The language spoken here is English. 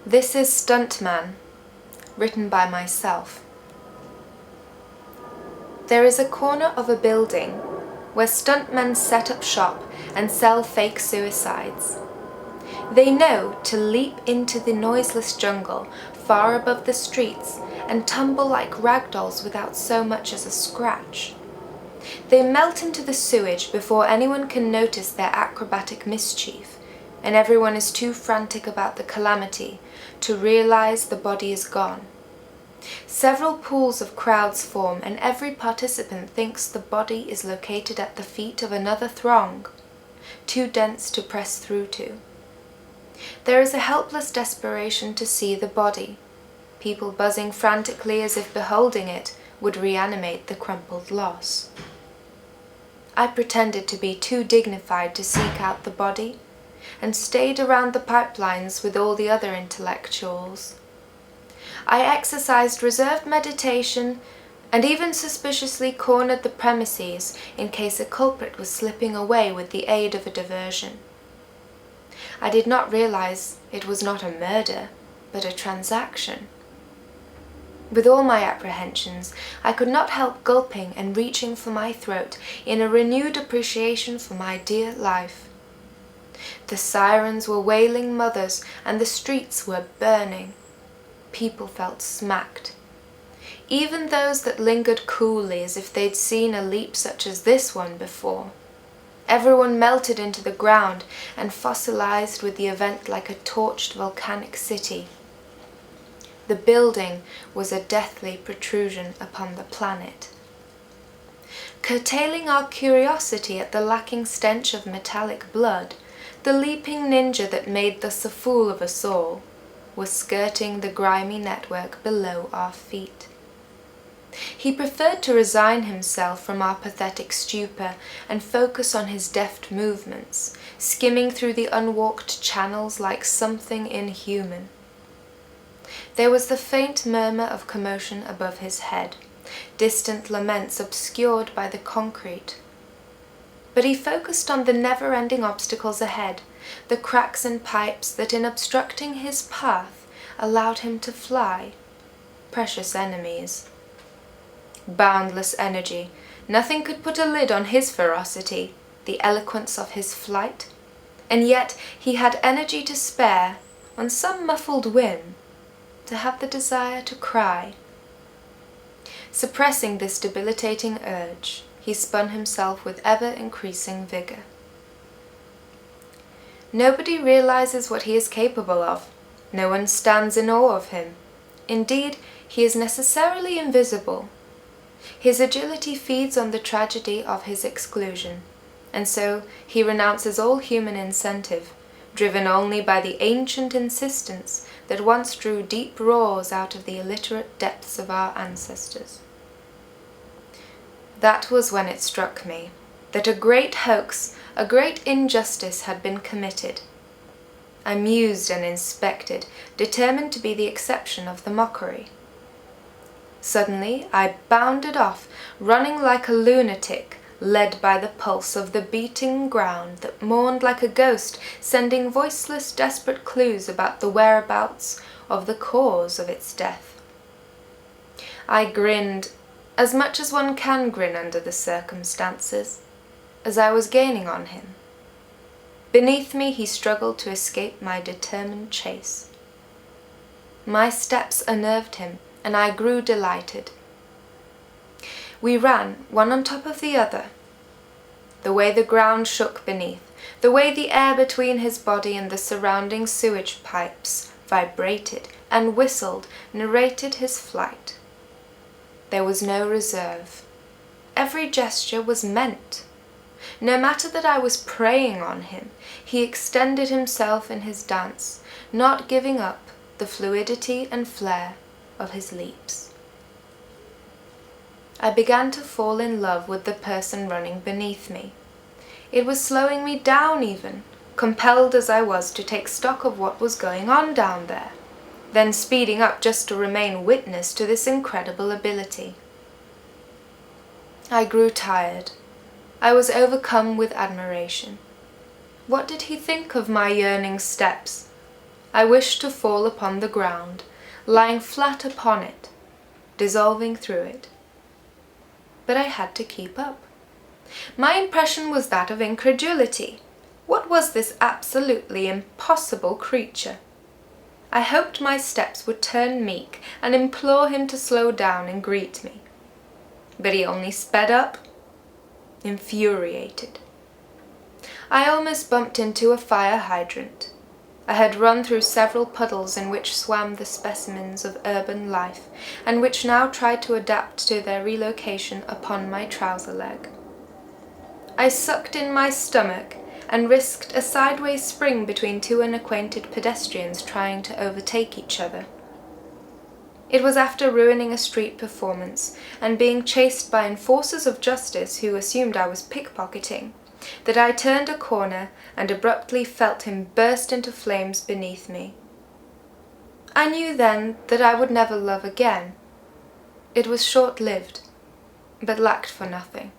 This is Stuntman, written by myself. There is a corner of a building where stuntmen set up shop and sell fake suicides. They know to leap into the noiseless jungle far above the streets and tumble like ragdolls without so much as a scratch. They melt into the sewage before anyone can notice their acrobatic mischief, and everyone is too frantic about the calamity to realize the body is gone. Several pools of crowds form, and every participant thinks the body is located at the feet of another throng, too dense to press through to. There is a helpless desperation to see the body, people buzzing frantically as if beholding it would reanimate the crumpled loss. I pretended to be too dignified to seek out the body, and stayed around the pipelines with all the other intellectuals. I exercised reserved meditation and even suspiciously cornered the premises in case a culprit was slipping away with the aid of a diversion. I did not realize it was not a murder, but a transaction. With all my apprehensions, I could not help gulping and reaching for my throat in a renewed appreciation for my dear life. The sirens were wailing mothers, and the streets were burning. People felt smacked. Even those that lingered coolly as if they'd seen a leap such as this one before. Everyone melted into the ground and fossilized with the event like a torched volcanic city. The building was a deathly protrusion upon the planet. Curtailing our curiosity at the lacking stench of metallic blood, the leaping ninja that made thus a fool of us all was skirting the grimy network below our feet. He preferred to resign himself from our pathetic stupor and focus on his deft movements, skimming through the unwalked channels like something inhuman. There was the faint murmur of commotion above his head, distant laments obscured by the concrete. But he focused on the never-ending obstacles ahead, the cracks and pipes that in obstructing his path allowed him to fly. Precious enemies. Boundless energy. Nothing could put a lid on his ferocity, the eloquence of his flight. And yet he had energy to spare, on some muffled whim, to have the desire to cry. Suppressing this debilitating urge, he spun himself with ever-increasing vigor. Nobody realizes what he is capable of. No one stands in awe of him. Indeed, he is necessarily invisible. His agility feeds on the tragedy of his exclusion, and so he renounces all human incentive, driven only by the ancient insistence that once drew deep roars out of the illiterate depths of our ancestors. That was when it struck me that a great hoax, a great injustice had been committed. I mused and inspected, determined to be the exception of the mockery. Suddenly I bounded off, running like a lunatic, led by the pulse of the beating ground that mourned like a ghost, sending voiceless, desperate clues about the whereabouts of the cause of its death. I grinned, as much as one can grin under the circumstances, as I was gaining on him. Beneath me he struggled to escape my determined chase. My steps unnerved him, and I grew delighted. We ran, one on top of the other. The way the ground shook beneath, the way the air between his body and the surrounding sewage pipes vibrated and whistled, narrated his flight. There was no reserve. Every gesture was meant. No matter that I was preying on him, he extended himself in his dance, not giving up the fluidity and flair of his leaps. I began to fall in love with the person running beneath me. It was slowing me down even, compelled as I was to take stock of what was going on down there, then speeding up just to remain witness to this incredible ability. I grew tired. I was overcome with admiration. What did he think of my yearning steps? I wished to fall upon the ground, lying flat upon it, dissolving through it. But I had to keep up. My impression was that of incredulity. What was this absolutely impossible creature? I hoped my steps would turn meek and implore him to slow down and greet me. But he only sped up, infuriated. I almost bumped into a fire hydrant. I had run through several puddles in which swam the specimens of urban life, and which now tried to adapt to their relocation upon my trouser leg. I sucked in my stomach and risked a sideways spring between two unacquainted pedestrians trying to overtake each other. It was after ruining a street performance and being chased by enforcers of justice who assumed I was pickpocketing that I turned a corner and abruptly felt him burst into flames beneath me. I knew then that I would never love again. It was short-lived, but lacked for nothing.